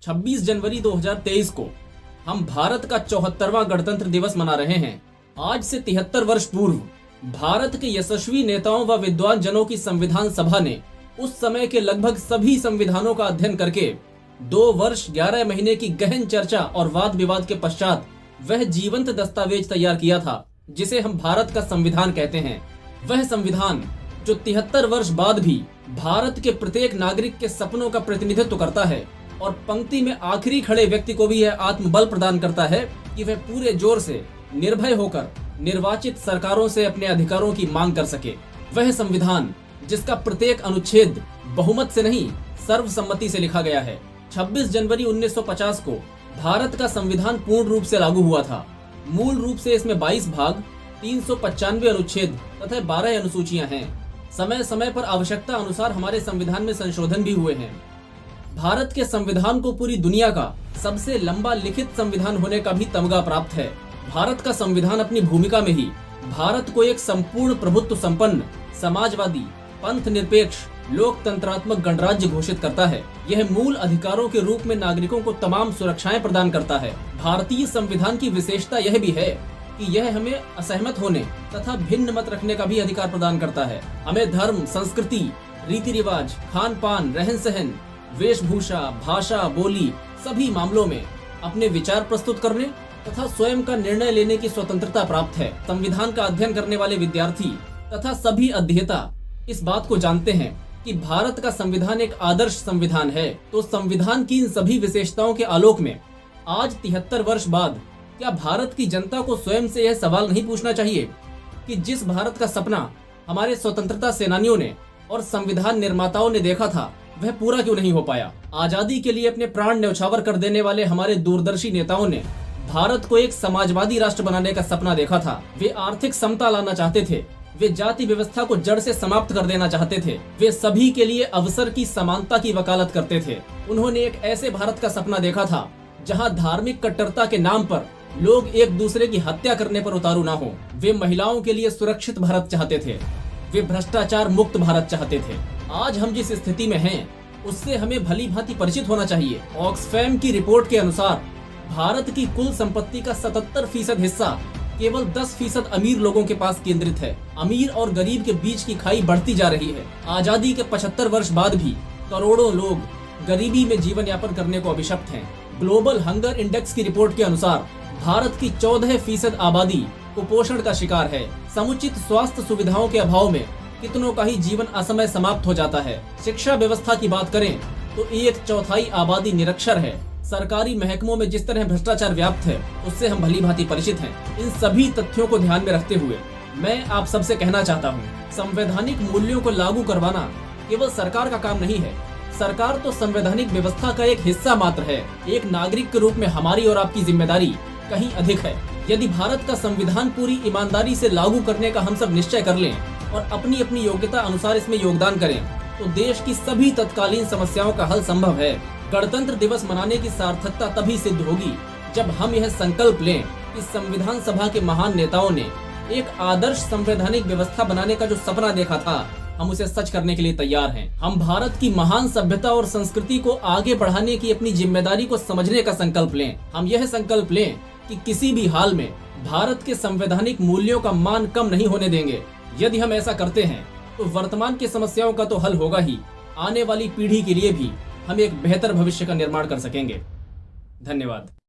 26 जनवरी 2023 को हम भारत का 74वां गणतंत्र दिवस मना रहे हैं। आज से 73 वर्ष पूर्व भारत के यशस्वी नेताओं व विद्वान जनों की संविधान सभा ने उस समय के लगभग सभी संविधानों का अध्ययन करके 2 वर्ष 11 महीने की गहन चर्चा और वाद विवाद के पश्चात वह जीवंत दस्तावेज तैयार किया था जिसे हम भारत का संविधान कहते हैं। वह संविधान जो 73 वर्ष बाद भी भारत के प्रत्येक नागरिक के सपनों का प्रतिनिधित्व करता है और पंक्ति में आखिरी खड़े व्यक्ति को भी यह आत्मबल प्रदान करता है कि वह पूरे जोर से निर्भय होकर निर्वाचित सरकारों से अपने अधिकारों की मांग कर सके। वह संविधान जिसका प्रत्येक अनुच्छेद बहुमत से नहीं सर्वसम्मति से लिखा गया है। 26 जनवरी 1950 को भारत का संविधान पूर्ण रूप से लागू हुआ था। मूल रूप से इसमें 22 भाग, 395 अनुच्छेद तथा 12 अनुसूचियां हैं। समय समय पर आवश्यकता अनुसार हमारे संविधान में संशोधन भी हुए हैं। भारत के संविधान को पूरी दुनिया का सबसे लंबा लिखित संविधान होने का भी तमगा प्राप्त है। भारत का संविधान अपनी भूमिका में ही भारत को एक संपूर्ण प्रभुत्व संपन्न, समाजवादी, पंथ निरपेक्ष, लोकतंत्रात्मक गणराज्य घोषित करता है। यह मूल अधिकारों के रूप में नागरिकों को तमाम सुरक्षाएं प्रदान करता है। भारतीय संविधान की विशेषता यह भी है कि यह हमें असहमत होने तथा भिन्न मत रखने का भी अधिकार प्रदान करता है। हमें धर्म, संस्कृति, रीति रिवाज, खान पान, रहन सहन, वेशभूषा, भाषा, बोली सभी मामलों में अपने विचार प्रस्तुत करने तथा स्वयं का निर्णय लेने की स्वतंत्रता प्राप्त है। संविधान का अध्ययन करने वाले विद्यार्थी तथा सभी अध्येता इस बात को जानते हैं कि भारत का संविधान एक आदर्श संविधान है। तो संविधान की इन सभी विशेषताओं के आलोक में आज 73 वर्ष बाद क्या भारत की जनता को स्वयं से यह सवाल नहीं पूछना चाहिए कि जिस भारत का सपना हमारे स्वतंत्रता सेनानियों ने और संविधान निर्माताओं ने देखा था वह पूरा क्यों नहीं हो पाया? आजादी के लिए अपने प्राण न्यौछावर कर देने वाले हमारे दूरदर्शी नेताओं ने भारत को एक समाजवादी राष्ट्र बनाने का सपना देखा था। वे आर्थिक समता लाना चाहते थे। वे जाति व्यवस्था को जड़ से समाप्त कर देना चाहते थे। वे सभी के लिए अवसर की समानता की वकालत करते थे। उन्होंने एक ऐसे भारत का सपना देखा था जहां धार्मिक कट्टरता के नाम पर लोग एक दूसरे की हत्या करने पर उतारू ना हो। वे महिलाओं के लिए सुरक्षित भारत चाहते थे। वे भ्रष्टाचार मुक्त भारत चाहते थे। आज हम जिस स्थिति में हैं उससे हमें भली भांति परिचित होना चाहिए। ऑक्सफैम की रिपोर्ट के अनुसार भारत की कुल संपत्ति का 77% हिस्सा केवल 10% अमीर लोगों के पास केंद्रित है। अमीर और गरीब के बीच की खाई बढ़ती जा रही है। आजादी के 75 वर्ष बाद भी करोड़ों लोग गरीबी में जीवन यापन करने को अभिशप्त हैं। ग्लोबल हंगर इंडेक्स की रिपोर्ट के अनुसार भारत की 14% आबादी कुपोषण का शिकार है। समुचित स्वास्थ्य सुविधाओं के अभाव में कितनों का ही जीवन असमय समाप्त हो जाता है। शिक्षा व्यवस्था की बात करें तो 1/4 आबादी निरक्षर है। सरकारी महकमों में जिस तरह भ्रष्टाचार व्याप्त है उससे हम भली भांति परिचित हैं। इन सभी तथ्यों को ध्यान में रखते हुए मैं आप सबसे कहना चाहता हूँ, संवैधानिक मूल्यों को लागू करवाना केवल सरकार का काम नहीं है। सरकार तो संवैधानिक व्यवस्था का एक हिस्सा मात्र है। एक नागरिक के रूप में हमारी और आपकी जिम्मेदारी कहीं अधिक है। यदि भारत का संविधान पूरी ईमानदारी से लागू करने का हम सब निश्चय कर लें और अपनी अपनी योग्यता अनुसार इसमें योगदान करें तो देश की सभी तत्कालीन समस्याओं का हल संभव है। गणतंत्र दिवस मनाने की सार्थकता तभी सिद्ध होगी जब हम यह संकल्प लें कि संविधान सभा के महान नेताओं ने एक आदर्श संवैधानिक व्यवस्था बनाने का जो सपना देखा था हम उसे सच करने के लिए तैयार हैं। हम भारत की महान सभ्यता और संस्कृति को आगे बढ़ाने की अपनी जिम्मेदारी को समझने का संकल्प लें। हम यह संकल्प लें कि किसी भी हाल में भारत के संवैधानिक मूल्यों का मान कम नहीं होने देंगे। यदि हम ऐसा करते हैं तो वर्तमान की समस्याओं का तो हल होगा ही, आने वाली पीढ़ी के लिए भी हम एक बेहतर भविष्य का निर्माण कर सकेंगे। धन्यवाद।